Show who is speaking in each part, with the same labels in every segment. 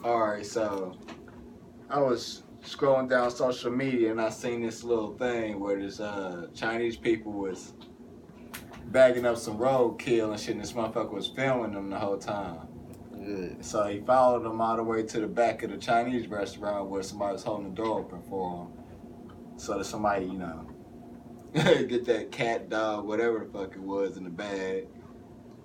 Speaker 1: Alright, so I was scrolling down social media and I seen this little thing where this Chinese people was bagging up some roadkill and shit, and this motherfucker was filming them the whole time.
Speaker 2: Good.
Speaker 1: So he followed them all the way to the back of the Chinese restaurant where somebody was holding the door open for him. So that somebody, you know, get that cat, dog, whatever the fuck it was in the bag.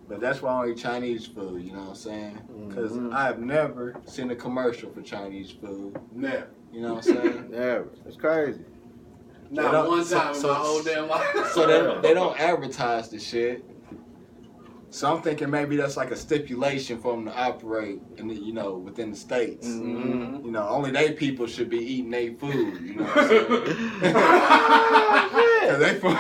Speaker 1: But that's why I don't eat Chinese food, you know what I'm saying? Because I've never seen a commercial for Chinese food.
Speaker 3: Never.
Speaker 1: You know what I'm saying?
Speaker 2: Never. It's crazy.
Speaker 3: Not one time in my whole damn life.
Speaker 1: So they don't advertise the shit. So I'm thinking maybe that's like a stipulation for them to operate in the, you know, within the states.
Speaker 2: Mm-hmm.
Speaker 1: You know, only they people should be eating their food. You know what I'm saying? 'Cause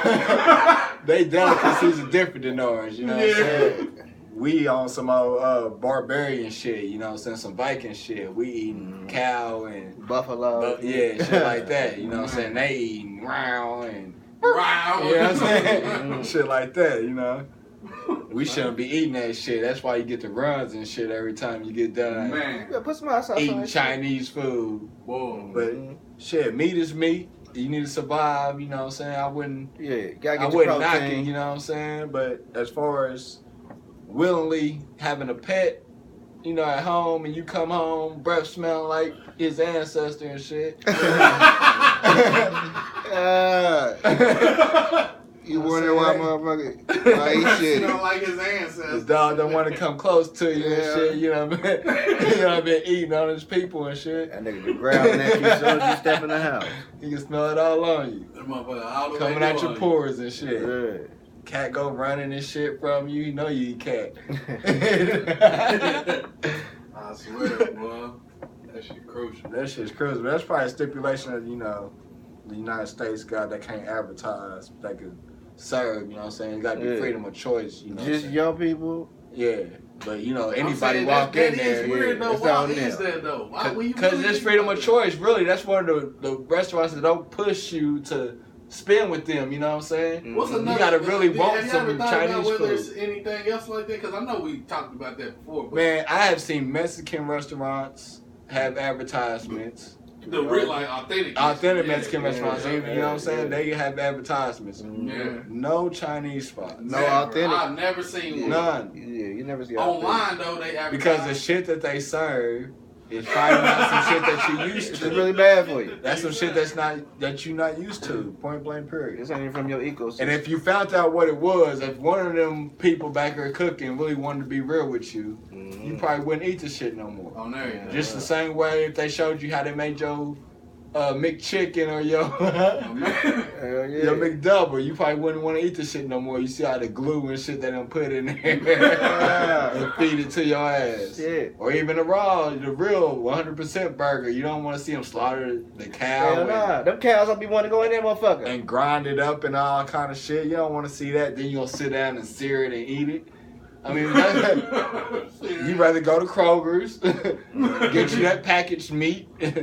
Speaker 1: they delicacies are different than ours. You know what I'm saying? We on some old barbarian shit. You know what I'm saying? Some Viking shit. We eating cow and
Speaker 2: Buffalo.
Speaker 1: yeah, shit like that. You know what I'm saying? They eating wow and
Speaker 3: Wow.
Speaker 1: you know what I'm saying? Shit like that. You know. We shouldn't be eating that shit. That's why you get the runs and shit every time you get done
Speaker 3: Man.
Speaker 2: Yeah, put some hot sauce on
Speaker 1: eating
Speaker 2: that
Speaker 1: Chinese food.
Speaker 3: Boy.
Speaker 1: But shit, meat is meat. You need to survive, you know what I'm saying? I wouldn't
Speaker 2: shit. Yeah, gotta
Speaker 1: I
Speaker 2: get your
Speaker 1: wouldn't knock it,
Speaker 2: protein.
Speaker 1: you know what I'm saying? But as far as willingly having a pet, you know, at home and you come home, breath smelling like his ancestor and shit.
Speaker 2: You wonder why motherfucker why he
Speaker 3: You
Speaker 2: shit.
Speaker 3: don't like his
Speaker 1: His
Speaker 3: ancestors.
Speaker 1: dog don't want to come close to you
Speaker 2: Yeah.
Speaker 1: and shit, you know what I mean? You know, I've been eating on his people and shit.
Speaker 2: That nigga can growling at you as soon as you step in the house.
Speaker 1: You can smell it all on you.
Speaker 3: That motherfucker all the
Speaker 1: Coming
Speaker 3: way
Speaker 1: out your
Speaker 3: down.
Speaker 1: pores and shit.
Speaker 2: Yeah.
Speaker 1: Cat go running and shit from you, you know you eat cat.
Speaker 3: I swear, boy. That shit crucial.
Speaker 1: That shit's crazy. But that's probably a stipulation that, you know, the United States got that can't advertise, that could serve, you know what I'm saying? It got to be
Speaker 2: Yeah.
Speaker 1: freedom of choice, you know.
Speaker 2: Just young people.
Speaker 1: Yeah. But, you know,
Speaker 3: I'm
Speaker 1: anybody
Speaker 3: saying
Speaker 1: walk
Speaker 3: that
Speaker 1: in
Speaker 3: is
Speaker 1: there.
Speaker 3: weird, though.
Speaker 2: it's
Speaker 3: Why
Speaker 2: on
Speaker 3: is
Speaker 2: them.
Speaker 3: that, though? Why would you
Speaker 1: Because
Speaker 3: really
Speaker 1: it's
Speaker 3: think
Speaker 1: freedom
Speaker 3: about
Speaker 1: of choice, really. That's one of the restaurants that don't push you to spend with them, you know what I'm saying?
Speaker 3: that? What's
Speaker 2: Mhm.
Speaker 3: another?
Speaker 1: You gotta really want
Speaker 3: have you
Speaker 1: some
Speaker 3: ever thought
Speaker 1: Chinese
Speaker 3: about whether
Speaker 1: food.
Speaker 3: it's anything else like that? Because I know we talked about that before. But
Speaker 1: Man, I have seen Mexican restaurants have advertisements.
Speaker 3: the real, like,
Speaker 1: Authentic Mexican
Speaker 2: yeah,
Speaker 1: restaurants,
Speaker 2: yeah,
Speaker 1: even, you know what I'm saying?
Speaker 2: yeah.
Speaker 1: They have advertisements.
Speaker 3: Yeah.
Speaker 1: No Chinese spots.
Speaker 2: No authentic.
Speaker 3: I've never seen one.
Speaker 1: None.
Speaker 2: Yeah, you never see
Speaker 3: Online, though, they advertise.
Speaker 1: Because the shit that they serve is probably not some shit that you used
Speaker 2: It's
Speaker 1: to.
Speaker 2: really bad for you.
Speaker 1: That's some shit that you're not used to. Point blank period.
Speaker 2: This ain't even from your ecosystem.
Speaker 1: And if you found out what it was, if one of them people back there cooking really wanted to be real with you, you probably wouldn't eat the shit no more.
Speaker 3: On there, you
Speaker 1: Just the same way if they showed you how they made your McChicken or your
Speaker 3: Oh, man.
Speaker 2: Hell yeah.
Speaker 1: your McDouble, you probably wouldn't want to eat the shit no more. You see all the glue and shit they done put in there and feed it to your ass.
Speaker 2: Shit.
Speaker 1: Or even the real 100% burger. You don't want to see them slaughter the cow
Speaker 2: Hell nah. Them cows don't be wanting to go in there, motherfucker.
Speaker 1: and grind it up and all kind of shit. You don't want to see that. Then you gonna sit down and sear it and eat it. I mean, you rather go to Kroger's, get you that packaged meat.
Speaker 2: Right.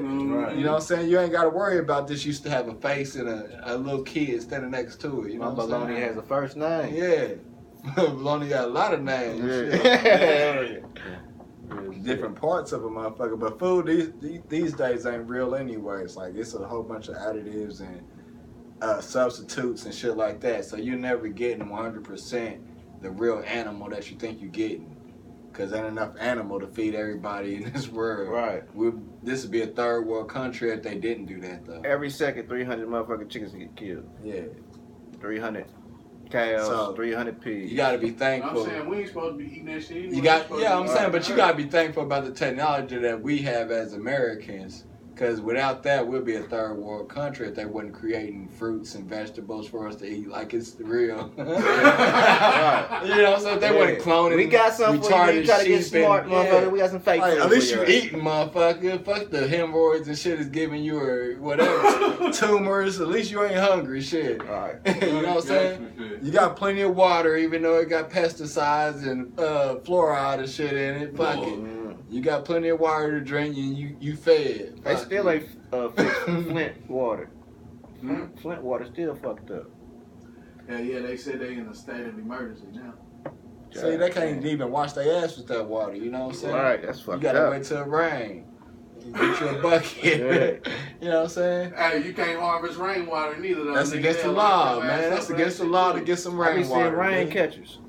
Speaker 1: You know what I'm saying? You ain't got to worry about this. Used to have a face and a little kid standing next to it. You know
Speaker 2: My
Speaker 1: what I'm
Speaker 2: baloney
Speaker 1: saying?
Speaker 2: has a first name.
Speaker 1: Yeah. Bologna got a lot of names.
Speaker 2: Yeah.
Speaker 1: Different parts of a motherfucker. But food these days ain't real anyway. It's like it's a whole bunch of additives and substitutes and shit like that. So you're never getting 100% the real animal that you think you're getting. Because ain't enough animal to feed everybody in this world.
Speaker 2: Right.
Speaker 1: This would be a third world country if they didn't do that, though.
Speaker 2: Every second, 300 motherfucking chickens get killed.
Speaker 1: Yeah.
Speaker 2: 300 cows,
Speaker 1: So,
Speaker 2: 300 pigs.
Speaker 1: You got to be
Speaker 3: I'm
Speaker 1: thankful.
Speaker 3: saying we ain't supposed to be eating that shit anyway.
Speaker 1: You got, yeah, I'm saying, but you got to be thankful about the technology that we have as Americans. Because without that, we'll be a third world country if they wasn't creating fruits and vegetables for us to eat like it's real. You know what I'm saying? If they wasn't cloning.
Speaker 2: We got something for you. You
Speaker 1: retarded
Speaker 2: try to get
Speaker 1: sheep and-
Speaker 2: smart, motherfucker.
Speaker 1: yeah.
Speaker 2: We got some fake
Speaker 1: Like,
Speaker 2: food
Speaker 1: at least
Speaker 2: for
Speaker 1: you
Speaker 2: your ass.
Speaker 1: eating, motherfucker. Fuck the hemorrhoids and shit is giving you or whatever. Tumors. At least you ain't hungry, shit.
Speaker 2: All right.
Speaker 1: You know what I'm saying? You got plenty of water, even though it got pesticides and fluoride and shit in it. Fuck it. You got plenty of water to drink and you fed.
Speaker 2: They
Speaker 1: Fuck
Speaker 2: still
Speaker 1: it.
Speaker 2: ain't fixed Flint water.
Speaker 3: Hmm?
Speaker 2: Flint water still fucked up.
Speaker 3: Yeah, they said they in a state of emergency now.
Speaker 1: See, they can't even wash their ass with that water. You know what I'm saying?
Speaker 2: Right, that's
Speaker 1: You
Speaker 2: fucked
Speaker 1: gotta
Speaker 2: up.
Speaker 1: wait till it rain. Get you a bucket. You know what I'm saying?
Speaker 3: Hey, you can't harvest rainwater neither. Though,
Speaker 1: That's
Speaker 3: nigga.
Speaker 1: against the
Speaker 3: They'll
Speaker 1: law,
Speaker 3: lock your
Speaker 1: man.
Speaker 3: ass
Speaker 1: That's
Speaker 3: up for
Speaker 1: against the
Speaker 3: that
Speaker 1: law
Speaker 3: shit,
Speaker 1: to get some
Speaker 2: I be seeing
Speaker 1: rainwater.
Speaker 2: rain
Speaker 1: man.
Speaker 2: catchers.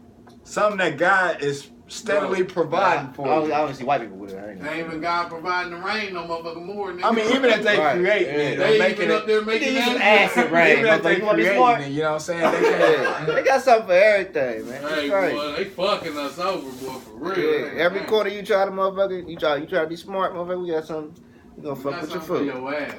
Speaker 1: Something that God is steadily providing for you.
Speaker 2: I see white people with it. I ain't
Speaker 3: Ain't even God providing the rain no motherfucking more. Nigga.
Speaker 1: I mean, even if they
Speaker 2: Right.
Speaker 1: creating it,
Speaker 2: Yeah.
Speaker 1: or
Speaker 3: they
Speaker 1: making
Speaker 3: even up
Speaker 1: it,
Speaker 3: there
Speaker 2: They
Speaker 3: making
Speaker 2: use some
Speaker 3: that
Speaker 2: acid rain.
Speaker 1: even if they
Speaker 2: You wanna be
Speaker 1: creating
Speaker 2: smart?
Speaker 1: it, you know what I'm saying? They
Speaker 2: Yeah.
Speaker 1: can't.
Speaker 2: They got something for everything, man.
Speaker 3: Hey,
Speaker 2: It's crazy.
Speaker 3: boy, they fucking us over, boy, for real.
Speaker 2: Yeah. Every quarter you try to motherfucker, you try to be smart, motherfucker. We got something. We gonna fuck with your food.
Speaker 3: Your ass,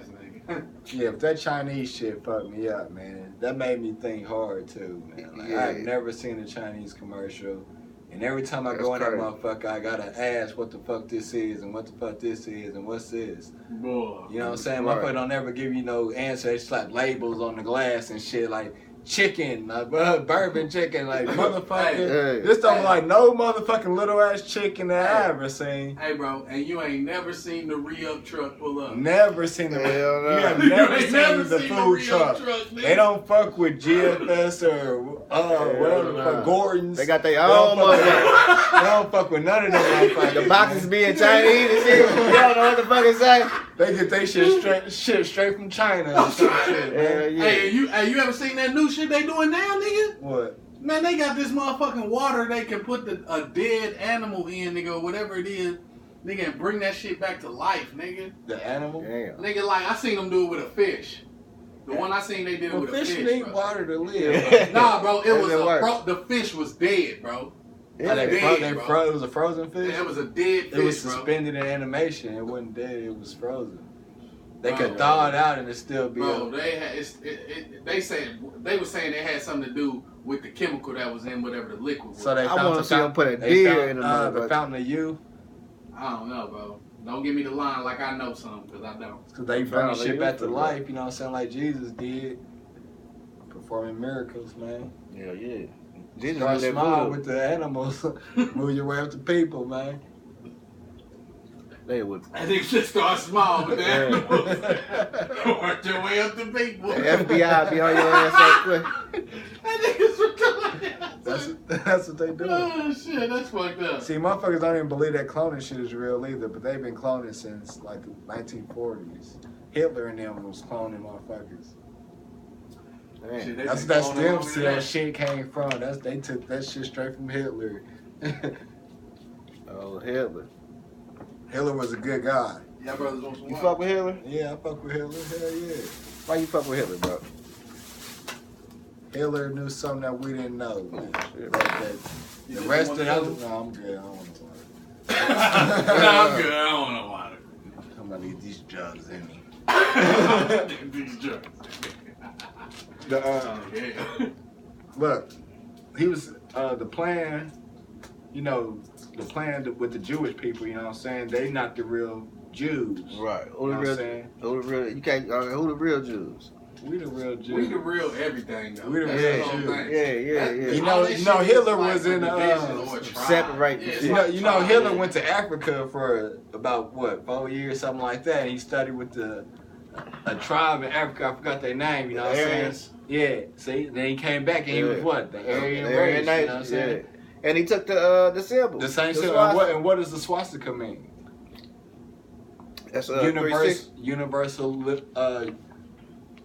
Speaker 3: nigga.
Speaker 1: Yeah, but that Chinese shit fucked me up, man. That made me think hard too, man. Like,
Speaker 2: Yeah.
Speaker 1: I've never seen a Chinese commercial. And every time I
Speaker 2: That's
Speaker 1: go in that
Speaker 2: crazy.
Speaker 1: motherfucker, I gotta ask what the fuck this is and what the fuck this is and what's this.
Speaker 3: Boy.
Speaker 1: You know what I'm saying?
Speaker 2: Right.
Speaker 1: Motherfucker don't ever give you no answer. They slap labels on the glass and shit like chicken, bourbon chicken, like motherfucker.
Speaker 2: Hey.
Speaker 1: This don't look like no motherfucking little ass chicken that I ever seen.
Speaker 3: Hey, bro, and you ain't never seen the re-up truck pull up.
Speaker 1: Never seen the
Speaker 2: Hell no.
Speaker 1: You have
Speaker 3: You
Speaker 1: never
Speaker 3: ain't
Speaker 1: seen
Speaker 3: never
Speaker 1: the
Speaker 3: seen
Speaker 1: food
Speaker 3: re-up
Speaker 1: truck.
Speaker 3: nigga.
Speaker 1: They don't fuck with GFS or whatever the
Speaker 2: nah.
Speaker 1: fuck, Gordon's.
Speaker 2: They got their
Speaker 1: They
Speaker 2: own
Speaker 1: don't fuck with-
Speaker 2: motherfucker.
Speaker 1: They don't fuck with none of them motherfuckers.
Speaker 2: The boxes
Speaker 1: man.
Speaker 2: being Chinese and shit. You don't know what the fuck it say.
Speaker 1: They get they shit straight from China and some shit, man.
Speaker 2: Hell yeah.
Speaker 3: Hey, you ever seen that new shit they doing now, nigga?
Speaker 1: What?
Speaker 3: Man, they got this motherfucking water they can put a dead animal in, nigga, or whatever it is, nigga, and bring that shit back to life, nigga.
Speaker 1: The animal?
Speaker 2: Damn.
Speaker 3: Nigga, like, I seen them do it with a fish. The one I seen, they did it
Speaker 1: Well,
Speaker 3: with
Speaker 1: fish
Speaker 3: a fish,
Speaker 1: need
Speaker 3: bro.
Speaker 1: water to live.
Speaker 2: Yeah.
Speaker 3: Nah, bro, it
Speaker 2: How
Speaker 3: was
Speaker 2: does it work?
Speaker 3: the fish was dead, bro.
Speaker 1: Oh, they
Speaker 3: dead, bro.
Speaker 1: it was a frozen fish?
Speaker 3: It was a dead fish,
Speaker 1: It was
Speaker 3: bro.
Speaker 1: suspended in animation. It wasn't dead. It was frozen. They
Speaker 3: Bro,
Speaker 1: could thaw it out and it still be
Speaker 3: Bro,
Speaker 1: up.
Speaker 3: they had they were saying they had something to do with the chemical that was in whatever the liquid was.
Speaker 1: So they
Speaker 2: I
Speaker 1: found
Speaker 2: wanna
Speaker 1: the
Speaker 2: see them put a
Speaker 1: they
Speaker 2: deer in
Speaker 1: found,
Speaker 2: the
Speaker 1: the
Speaker 2: motherfucker.
Speaker 1: fountain of youth.
Speaker 3: I don't know, bro. Don't give me the line like I know something, because I don't.
Speaker 1: Because they bring
Speaker 2: Fountain of
Speaker 1: shit
Speaker 2: youth
Speaker 1: back to
Speaker 2: for
Speaker 1: life, you know what I'm saying? Like Jesus did. Performing miracles, man.
Speaker 2: Yeah, yeah. Jesus
Speaker 1: Start
Speaker 2: was that
Speaker 1: small
Speaker 2: voodoo.
Speaker 1: with the animals. Move your way up to people, man.
Speaker 2: They would.
Speaker 3: I think just start small with the
Speaker 2: Yeah.
Speaker 3: animals. Work your way up to people.
Speaker 2: The FBI be on your ass so quick.
Speaker 3: I think it's retarded.
Speaker 1: That's what they do.
Speaker 3: Oh shit, that's fucked up.
Speaker 1: See, motherfuckers don't even believe that cloning shit is real either, but they've been cloning since like the 1940s. Hitler and them was cloning motherfuckers.
Speaker 2: Damn.
Speaker 3: Shit, they
Speaker 1: That's
Speaker 3: been
Speaker 1: that
Speaker 3: cloning
Speaker 1: stem
Speaker 3: over
Speaker 1: cell
Speaker 3: there.
Speaker 1: that shit came from. They took that shit straight from Hitler.
Speaker 2: Oh, Hitler.
Speaker 1: Hitler was a good guy.
Speaker 3: Y'all brothers want some
Speaker 2: You
Speaker 3: water?
Speaker 2: fuck with Hitler?
Speaker 1: Yeah, I fuck with Hitler. Hell yeah.
Speaker 2: Why you fuck with Hitler, bro?
Speaker 1: Hitler knew something that we didn't know.
Speaker 2: Shit.
Speaker 1: That
Speaker 3: You
Speaker 1: the
Speaker 3: just
Speaker 1: rest
Speaker 3: want
Speaker 1: of
Speaker 3: to
Speaker 1: the
Speaker 3: know?
Speaker 1: no, I'm good. I don't want to talk.
Speaker 3: Nah, I'm good. I don't want no water.
Speaker 1: I'm gonna need these drugs in me.
Speaker 3: These drugs. Yeah.
Speaker 1: Look, he was the plan. You know, the plan with the Jewish people. You know what I'm saying? They not the real Jews.
Speaker 2: Right.
Speaker 1: You know what I'm saying?
Speaker 2: Who the real? You can't. Who the real Jews?
Speaker 1: We the real Jews.
Speaker 3: We the real everything, though.
Speaker 1: We the
Speaker 3: That's
Speaker 1: real
Speaker 3: the whole
Speaker 1: Jews.
Speaker 3: thing.
Speaker 2: Yeah, yeah, yeah.
Speaker 1: You know-
Speaker 3: All that
Speaker 1: you know
Speaker 3: shit
Speaker 1: Hitler
Speaker 3: is like
Speaker 1: was in,
Speaker 3: a division or a tribe.
Speaker 2: separate
Speaker 3: Yeah, it's
Speaker 2: the
Speaker 1: You
Speaker 3: like
Speaker 1: know,
Speaker 3: tribe.
Speaker 1: Hitler went to Africa for about what 4 years, something like that. And he studied with a tribe in Africa. I forgot their name. You know what I'm saying?
Speaker 2: Aryans.
Speaker 1: Yeah. See, then he came back and he was
Speaker 2: Yeah.
Speaker 1: what the Aryan
Speaker 2: The
Speaker 1: race. You
Speaker 2: Aryan
Speaker 1: know what I'm
Speaker 2: nation,
Speaker 1: saying?
Speaker 2: yeah. And he took the symbol.
Speaker 1: The same
Speaker 2: The
Speaker 1: thing.
Speaker 2: swastika.
Speaker 1: And what does the swastika mean?
Speaker 2: That's
Speaker 1: Universal. Unity.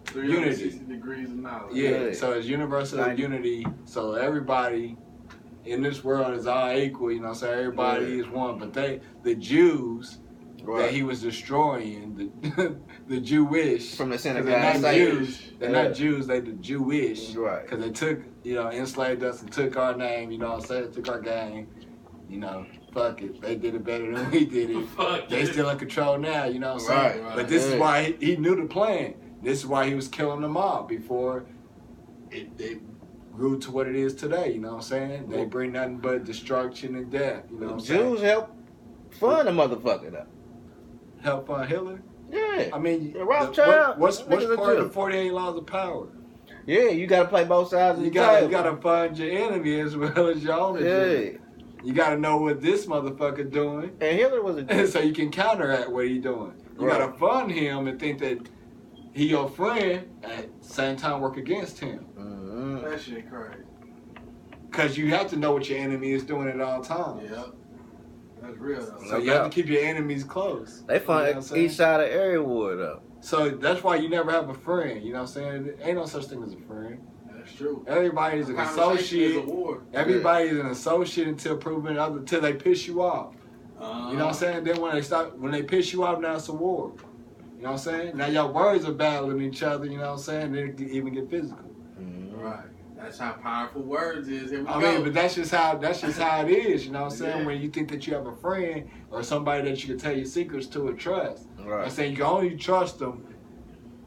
Speaker 3: 360 degrees of knowledge.
Speaker 1: Yeah.
Speaker 2: Yeah.
Speaker 1: So it's universal
Speaker 2: 90.
Speaker 1: unity. So everybody in this world is all equal. You know what I'm saying? Everybody
Speaker 2: Yeah.
Speaker 1: is one. But the Jews. That
Speaker 2: Right.
Speaker 1: he was destroying the Jewish
Speaker 2: From the
Speaker 1: 'cause
Speaker 2: synagogue.
Speaker 1: they're not
Speaker 2: site.
Speaker 1: Jews. They're
Speaker 2: Yeah.
Speaker 1: not Jews. They the Jewish.
Speaker 2: Right.
Speaker 1: Because they took enslaved us and took our name. You know what I'm saying? Took our game. You know, fuck it. They did it better than we did it.
Speaker 3: Fuck
Speaker 1: They
Speaker 3: it.
Speaker 1: still in control now. You know what I'm saying?
Speaker 2: Right,
Speaker 1: But this is
Speaker 2: yeah.
Speaker 1: why he knew the plan. This is why he was killing them all before it grew to what it is today. You know what I'm saying? They bring nothing but destruction and death. You know what I'm saying?
Speaker 2: Jews help fund the motherfucker though.
Speaker 1: Help fund Hitler.
Speaker 2: Yeah.
Speaker 1: I mean,
Speaker 2: Yeah, Rothschild,
Speaker 1: what's
Speaker 2: niggas are
Speaker 1: part of
Speaker 2: Jew.
Speaker 1: the 48 laws of power?
Speaker 2: Yeah, you gotta play both sides of
Speaker 1: You
Speaker 2: the
Speaker 1: gotta
Speaker 2: table.
Speaker 1: fund your enemy as well as your own agenda.
Speaker 2: Yeah.
Speaker 1: You gotta know what this motherfucker doing,
Speaker 2: And Hitler was a Jew.
Speaker 1: so you can counteract what he doing. You
Speaker 2: Right.
Speaker 1: gotta fund him and think that he your friend, at the same time work against him.
Speaker 2: Mhm.
Speaker 3: That shit crazy.
Speaker 1: Because you have to know what your enemy is doing at all times.
Speaker 3: Yeah. That's real though.
Speaker 1: So you have to keep your enemies close.
Speaker 2: They find
Speaker 1: You know what I'm saying?
Speaker 2: each side of every wood up.
Speaker 1: So that's why you never have a friend. You know what I'm saying? Ain't no such thing as a friend.
Speaker 3: That's true.
Speaker 1: Everybody's an
Speaker 3: Conversation
Speaker 1: associate.
Speaker 3: is a war.
Speaker 1: Everybody is an associate until proven other, until they piss you off. You know what I'm saying? Then when they piss you off, now it's a war. You know what I'm saying? Now your words are battling each other. You know what I'm saying? Then it can even get physical.
Speaker 3: Right. That's how powerful words is. Here we
Speaker 1: I
Speaker 3: go.
Speaker 1: mean, but that's just how it is. You know what I'm saying?
Speaker 3: Yeah.
Speaker 1: When you think that you have a friend or somebody that you can tell your secrets to or trust.
Speaker 2: Right.
Speaker 1: I'm saying you can only trust them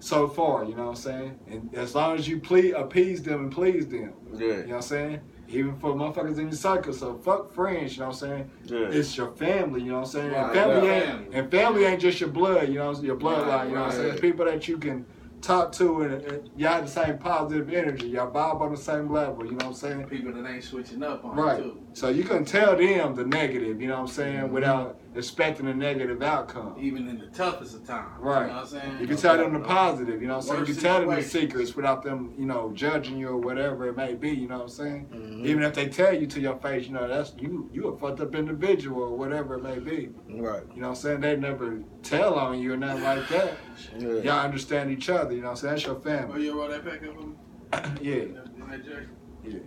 Speaker 1: so far. You know what I'm saying? And as long as you appease them and please them.
Speaker 2: Yeah.
Speaker 1: You know what I'm saying? Even for motherfuckers in your circle. So fuck friends, you know what I'm saying?
Speaker 2: Yeah.
Speaker 1: It's your family, you know what I'm saying?
Speaker 3: Right,
Speaker 1: And family ain't just your blood, you know, your bloodline,
Speaker 3: Right,
Speaker 1: you know what I'm saying?
Speaker 2: right.
Speaker 1: It's people that you can talk to and y'all have the same positive energy. Y'all vibe on the same level, you know what I'm saying?
Speaker 3: People that ain't switching up on
Speaker 1: Right.
Speaker 3: it too.
Speaker 1: So you can tell them the negative, you know what I'm saying, without expecting a negative outcome.
Speaker 3: Even in the toughest of times.
Speaker 1: Right.
Speaker 3: You know what I'm saying?
Speaker 1: You can tell them the positive, you know what I'm saying? You
Speaker 3: Worst
Speaker 1: can tell them the
Speaker 3: situation.
Speaker 1: secrets without them, you know, judging you or whatever it may be, you know what I'm saying?
Speaker 2: Mhm.
Speaker 1: Even if they tell you to your face, you know, that's you a fucked up individual or whatever it may be.
Speaker 2: Right.
Speaker 1: You know what I'm saying? They never tell on you or nothing like that.
Speaker 2: Yeah.
Speaker 1: Y'all understand each other, you know what I'm saying? That's your
Speaker 3: Oh,
Speaker 1: family.
Speaker 3: you roll that back up on me?
Speaker 1: Yeah.
Speaker 3: In that jacket?
Speaker 1: Yeah.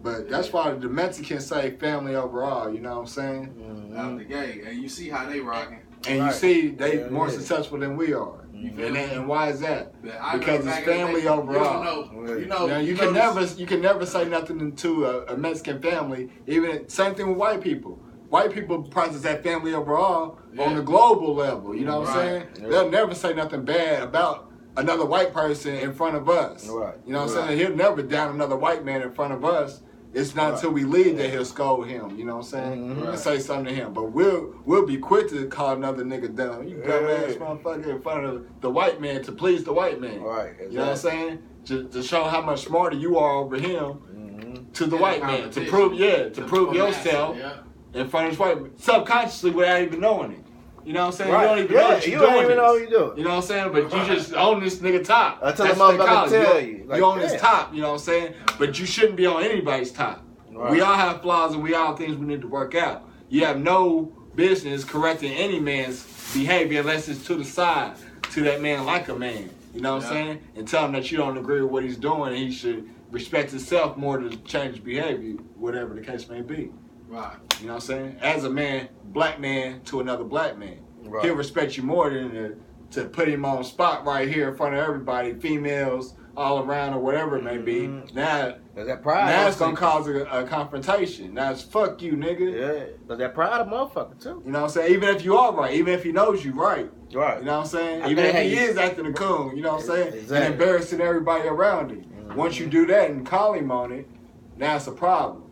Speaker 1: But that's why the Mexicans say family overall, you know what I'm saying?
Speaker 2: Mhm.
Speaker 3: Out the gate. And you see how they rocking.
Speaker 1: And you
Speaker 2: Right.
Speaker 1: see they
Speaker 2: Yeah,
Speaker 1: more
Speaker 2: yeah.
Speaker 1: successful than we are.
Speaker 3: You feel me?
Speaker 1: And why is that?
Speaker 3: But I
Speaker 1: Because
Speaker 3: know
Speaker 1: it's
Speaker 3: back in the
Speaker 1: family
Speaker 3: day,
Speaker 1: overall.
Speaker 3: You know,
Speaker 1: Now, you
Speaker 3: know
Speaker 1: can never say nothing to a Mexican family. Even same thing with white people. White people process that family overall on
Speaker 3: Yeah.
Speaker 1: the global level. You know what I'm
Speaker 3: Right.
Speaker 1: saying?
Speaker 2: Yeah.
Speaker 1: They'll never say nothing bad about another white person in front of us.
Speaker 2: Right.
Speaker 1: You know what I'm
Speaker 3: Right.
Speaker 1: saying? He'll never down another white man in front of us. It's not until we leave that he'll scold him. You know what I'm saying?
Speaker 2: Mhm.
Speaker 1: And say something to him. But we'll be quick to call another nigga dumb. You dumbass
Speaker 2: Yeah.
Speaker 1: motherfucker in front of the white man to please the white man.
Speaker 2: Right.
Speaker 1: You know what I'm saying? To show how much smarter you are over him
Speaker 2: Mhm.
Speaker 1: to the
Speaker 3: Yeah,
Speaker 1: white man. To
Speaker 3: competition.
Speaker 1: prove
Speaker 3: For
Speaker 1: yourself
Speaker 3: massive,
Speaker 1: in front of his white man. Subconsciously without even knowing it. You know what I'm saying?
Speaker 2: Right.
Speaker 1: You don't even
Speaker 2: Yeah,
Speaker 1: know what
Speaker 2: you
Speaker 1: you're
Speaker 2: don't
Speaker 1: doing.
Speaker 2: even know
Speaker 1: this.
Speaker 2: what you're doing.
Speaker 1: You know what I'm saying? But you just own this nigga top.
Speaker 2: Until the
Speaker 1: That's what they
Speaker 2: motherfucker
Speaker 1: call it.
Speaker 2: tell you. Like,
Speaker 1: You own his
Speaker 2: damn.
Speaker 1: top, you know what I'm saying? But you shouldn't be on anybody's top.
Speaker 2: Right.
Speaker 1: We all have flaws and we all have things we need to work out. You have no business correcting any man's behavior unless it's to the side to that man like a man. You know what I'm
Speaker 3: Yeah.
Speaker 1: saying? And tell him that you don't agree with what he's doing and he should respect himself more to change his behavior, whatever the case may be.
Speaker 3: Right.
Speaker 1: You know what I'm saying? As a man, black man to another black man.
Speaker 2: Right.
Speaker 1: He'll respect you more than to put him on spot right here in front of everybody, females all around or whatever it may be.
Speaker 2: Mhm.
Speaker 1: Now,
Speaker 2: Cause that pride.
Speaker 1: now it's gonna cause a confrontation. Now it's fuck you, nigga.
Speaker 2: Yeah. Cause that pride, a motherfucker too.
Speaker 1: You know what I'm saying? Even if you are right, even if he knows you right.
Speaker 2: Right.
Speaker 1: You know what I'm saying?
Speaker 2: I
Speaker 1: Even if
Speaker 2: think
Speaker 1: he
Speaker 2: how you-
Speaker 1: is acting a coon, you know what I'm saying?
Speaker 2: Exactly.
Speaker 1: And embarrassing everybody around him.
Speaker 2: Mhm.
Speaker 1: Once you do that and call him on it, now it's a problem.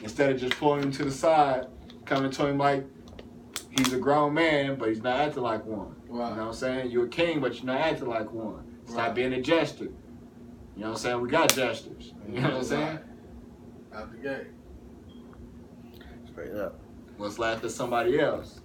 Speaker 1: Instead of just pulling him to the side, coming to him like he's a grown man, but he's not acting like one.
Speaker 3: Right.
Speaker 1: You know what I'm saying? You're a king, but you're not acting like one. Stop
Speaker 3: Right.
Speaker 1: being a jester. You know what I'm saying? We got jesters. You know what I'm saying?
Speaker 3: Out the gate.
Speaker 2: Straight up.
Speaker 1: Let's laugh at somebody else.